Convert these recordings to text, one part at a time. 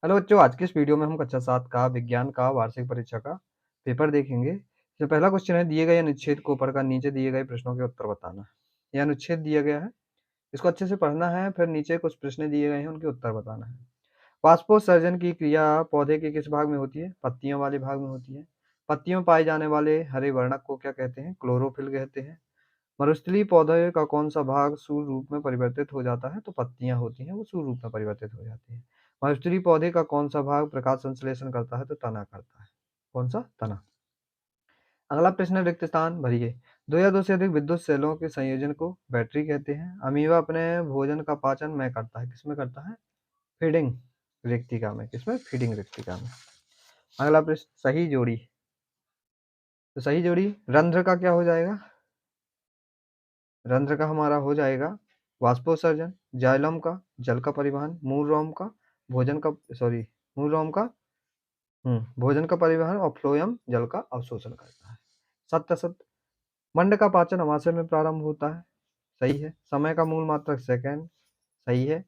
Hello बच्चों, आज के इस वीडियो में हम कक्षा 7 का विज्ञान का वार्षिक परीक्षा का पेपर देखेंगे। जो पहला क्वेश्चन है, दिए गए अनुच्छेद को पढ़कर नीचे दिए गए प्रश्नों के उत्तर बताना। यह अनुच्छेद दिया गया है, इसको अच्छे से पढ़ना है, फिर नीचे कुछ प्रश्न दिए गए हैं, उनके उत्तर बताना है। वाष्पोत्सर्जन की क्रिया पौधे के किस भाग में होती है? पत्तियों वाले भाग में होती है। पत्तियों में पाए जाने वाले हरे वर्णक को क्या कहते हैं? क्लोरोफिल कहते हैं। मरुस्थलीय पौधे का कौन सा भाग सूर्य रूप में परिवर्तित हो जाता है? तो पत्तियां होती हैं, वो सूर्य रूप में परिवर्तित हो जाती हैं। मरुस्थलीय पौधे का कौन सा भाग प्रकाश संश्लेषण करता है? तो तना करता है। कौन सा? तना। अगला प्रश्न है, रिक्त स्थान भरिए। दो या दो से अधिक विद्युत सेलों के संयोजन को बैटरी कहते हैं। अमीबा अपने भोजन का पाचन में करता है, किसमें करता है? फीडिंग रिक्तिका में। किसमें? फीडिंग रिक्तिका में। अगला प्रश्न, सही जोड़ी। तो सही जोड़ी रंध्र का क्या हो जाएगा? रंध्र का हमारा हो जाएगा वाष्पोत्सर्जन, जाइलम का जल का परिवहन, मूल रोम का भोजन का मूल रोम का भोजन का परिवहन, और फ्लोएम जल का अवशोषण करता है। सत्य असत। मंड का पाचन अमाशय में प्रारंभ होता है, सही है। समय का मूल मात्रक सेकंड, सही है।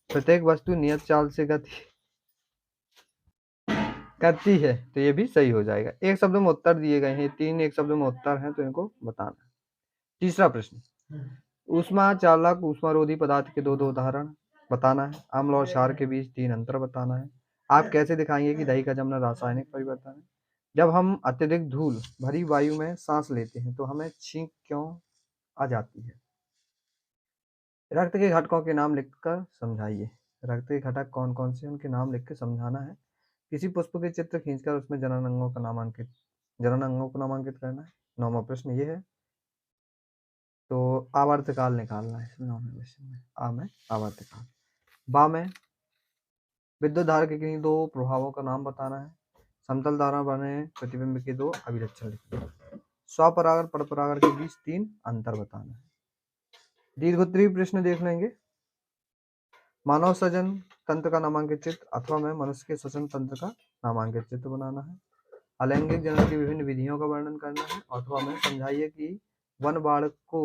प्रत्येक वस्तु नियत चाल से गति करती है, तो ये भी सही हो जाएगा। एक शब्द में उत्तर दिए गए हैं, तीन एक शब्द में उत्तर हैं, तो इनको बताना है। तीसरा प्रश्न, ऊष्मा चालक ऊष्मारोधी पदार्थ के दो दो उदाहरण बताना है। अम्ल और क्षार के बीच तीन अंतर बताना है। आप कैसे दिखाएंगे कि दही का जमना रासायनिक परिवर्तन है? जब हम अत्यधिक धूल भरी वायु में सांस लेते हैं तो हमें छींक क्यों आ जाती है? रक्त के घटकों के नाम लिखकर समझाइए। रक्त के घटक कौन कौन से, उनके नाम लिख के समझाना है। किसी पुष्प के चित्र खींचकर उसमें जनन अंगों को नामांकित करना है। नौवां प्रश्न ये है, तो आवर्तकाल निकालना है इसमें। नौवें क्वेश्चन में आ में आवर्तकाल, बा में विद्युत धारा के किन्हीं दो प्रभावों का नाम बताना है। समतल धारा बने प्रतिबिंब के दो अभिलक्षण लिखना है। स्वपरागण परपरागण के बीच तीन अंतर बताना है। दीर्घोत्तरीय प्रश्न देख लेंगे। मानव सृजन तंत्र का नामांकित चित्र, अथवा में मनुष्य के श्वसन तंत्र का नामांकित चित्र बनाना है। अलैंगिक जनन की विभिन्न विधियों का वर्णन करना है। अथवा में समझाइए कि वन बाढ़ को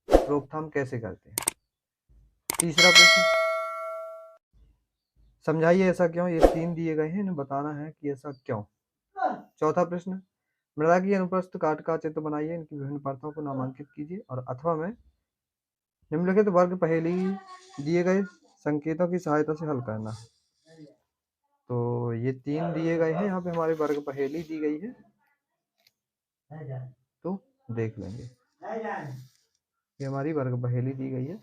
रोकथाम कैसे करते हैं। तीसरा प्रश्न, समझाइए ऐसा क्यों। ये तीन दिए गए हैं, इन्हें बताना है कि ऐसा क्यों। चौथा प्रश्न, मृदा की अनुप्रस्थ काट का चित्र बनाइए, इनकी विभिन्न परतों को नामांकित कीजिए। और अथवा में निम्नलिखित वर्ग पहेली दिए गए संकेतों की सहायता से हल करना है। तो ये तीन दिए गए हैं, यहाँ पे हमारे वर्ग पहेली दी गई है, तो देख लेंगे। ये हमारी वर्ग पहेली दी गई है।